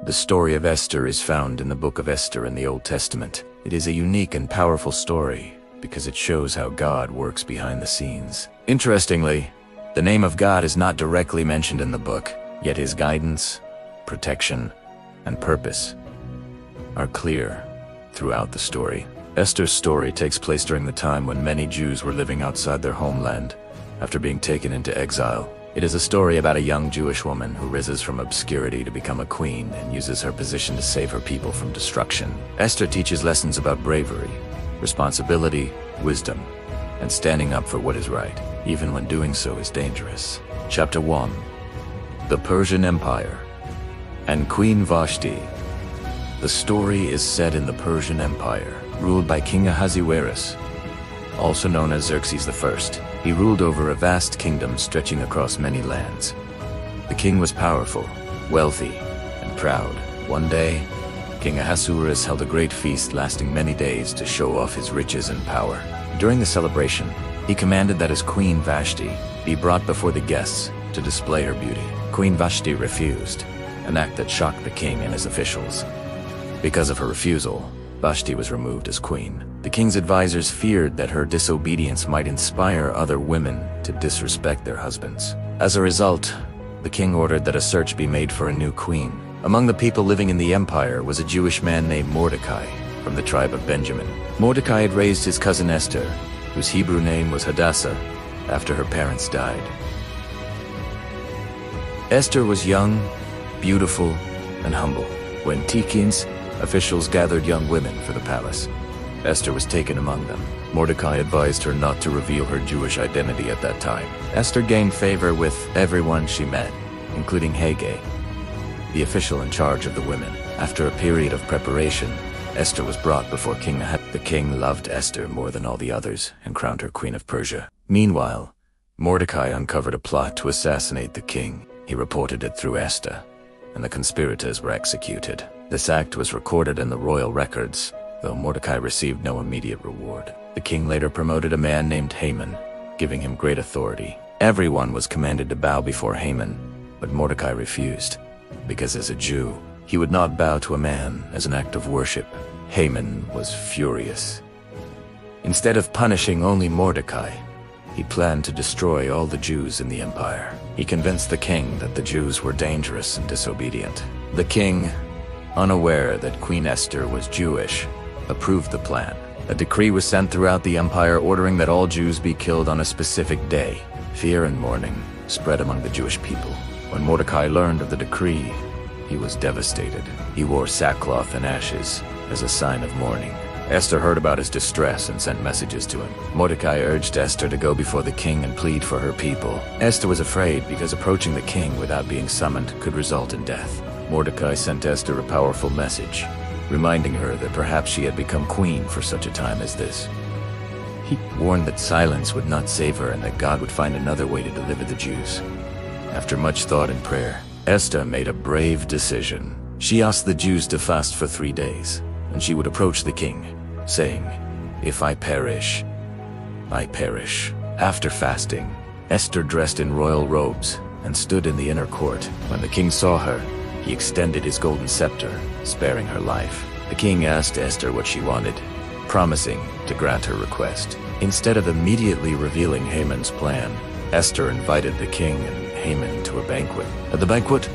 The story of Esther is found in the book of Esther in the Old Testament. It is a unique and powerful story because it shows how God works behind the scenes. Interestingly, the name of God is not directly mentioned in the book, yet his guidance, protection, and purpose are clear throughout the story. Esther's story takes place during the time when many Jews were living outside their homeland after being taken into exile. It is a story about a young Jewish woman who rises from obscurity to become a queen and uses her position to save her people from destruction. Esther teaches lessons about bravery, responsibility, wisdom, and standing up for what is right, even when doing so is dangerous. Chapter 1. The Persian Empire and Queen Vashti. The story is set in the Persian Empire, ruled by King Ahasuerus, also known as Xerxes I. He ruled over a vast kingdom stretching across many lands. The king was powerful, wealthy, and proud. One day, King Ahasuerus held a great feast lasting many days to show off his riches and power. During the celebration, he commanded that his queen Vashti be brought before the guests to display her beauty. Queen Vashti refused, an act that shocked the king and his officials. Because of her refusal, Vashti was removed as queen. The king's advisors feared that her disobedience might inspire other women to disrespect their husbands. As a result, the king ordered that a search be made for a new queen. Among the people living in the empire was a Jewish man named Mordecai from the tribe of Benjamin. Mordecai had raised his cousin Esther, whose Hebrew name was Hadassah, after her parents died. Esther was young, beautiful, and humble. When Tikins, officials gathered young women for the palace, Esther was taken among them. Mordecai advised her not to reveal her Jewish identity at that time. Esther gained favor with everyone she met, including Haggai, the official in charge of the women. After a period of preparation, Esther was brought before King Ahasuerus. The king loved Esther more than all the others and crowned her Queen of Persia. Meanwhile, Mordecai uncovered a plot to assassinate the king. He reported it through Esther, and the conspirators were executed. This act was recorded in the royal records, though Mordecai received no immediate reward. The king later promoted a man named Haman, giving him great authority. Everyone was commanded to bow before Haman, but Mordecai refused, because as a Jew, he would not bow to a man as an act of worship. Haman was furious. Instead of punishing only Mordecai, he planned to destroy all the Jews in the empire. He convinced the king that the Jews were dangerous and disobedient. The king, unaware that Queen Esther was Jewish, approved the plan. A decree was sent throughout the empire ordering that all Jews be killed on a specific day. Fear and mourning spread among the Jewish people. When Mordecai learned of the decree, he was devastated. He wore sackcloth and ashes as a sign of mourning. Esther heard about his distress and sent messages to him. Mordecai urged Esther to go before the king and plead for her people. Esther was afraid because approaching the king without being summoned could result in death. Mordecai sent Esther a powerful message, reminding her that perhaps she had become queen for such a time as this. He warned that silence would not save her and that God would find another way to deliver the Jews. After much thought and prayer, Esther made a brave decision. She asked the Jews to fast for 3 days, and she would approach the king, saying, "If I perish, I perish." After fasting, Esther dressed in royal robes and stood in the inner court. When the king saw her, he extended his golden scepter, sparing her life. The king asked Esther what she wanted, promising to grant her request. Instead of immediately revealing Haman's plan, Esther invited the king and Haman to a banquet. At the banquet,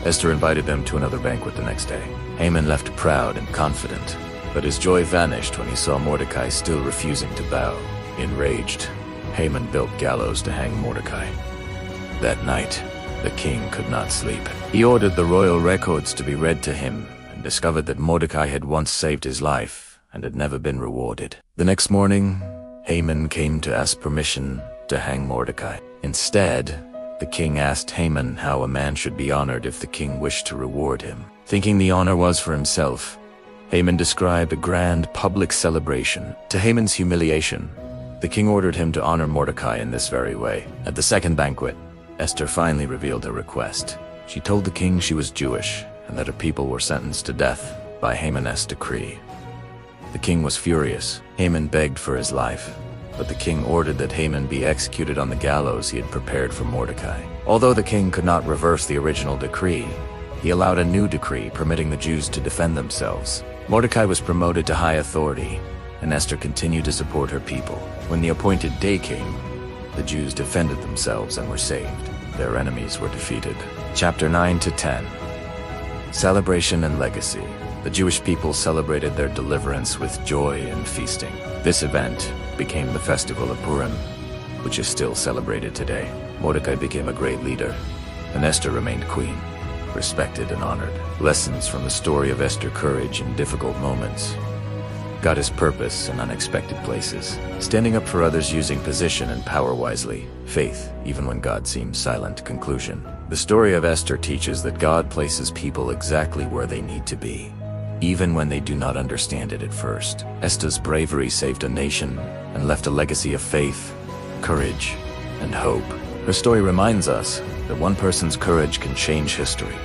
Esther invited them to another banquet the next day. Haman left proud and confident, but his joy vanished when he saw Mordecai still refusing to bow. Enraged, Haman built gallows to hang Mordecai. That night, the king could not sleep. He ordered the royal records to be read to him and discovered that Mordecai had once saved his life and had never been rewarded. The next morning, Haman came to ask permission to hang Mordecai. Instead, the king asked Haman how a man should be honored if the king wished to reward him. Thinking the honor was for himself, Haman described a grand public celebration. To Haman's humiliation, the king ordered him to honor Mordecai in this very way. At the second banquet, Esther finally revealed her request. She told the king she was Jewish and that her people were sentenced to death by Haman's decree. The king was furious. Haman begged for his life, but the king ordered that Haman be executed on the gallows he had prepared for Mordecai. Although the king could not reverse the original decree, he allowed a new decree permitting the Jews to defend themselves. Mordecai was promoted to high authority, and Esther continued to support her people. When the appointed day came, the Jews defended themselves and were saved. Their enemies were defeated. Chapter 9 to 10. Celebration and legacy. The Jewish people celebrated their deliverance with joy and feasting. This event became the festival of Purim, which is still celebrated today. Mordecai became a great leader, and Esther remained queen, respected and honored. Lessons from the story of Esther's courage in difficult moments. God has purpose in unexpected places. Standing up for others using position and power wisely. Faith, even when God seems silent. Conclusion. The story of Esther teaches that God places people exactly where they need to be, even when they do not understand it at first. Esther's bravery saved a nation and left a legacy of faith, courage, and hope. Her story reminds us that one person's courage can change history.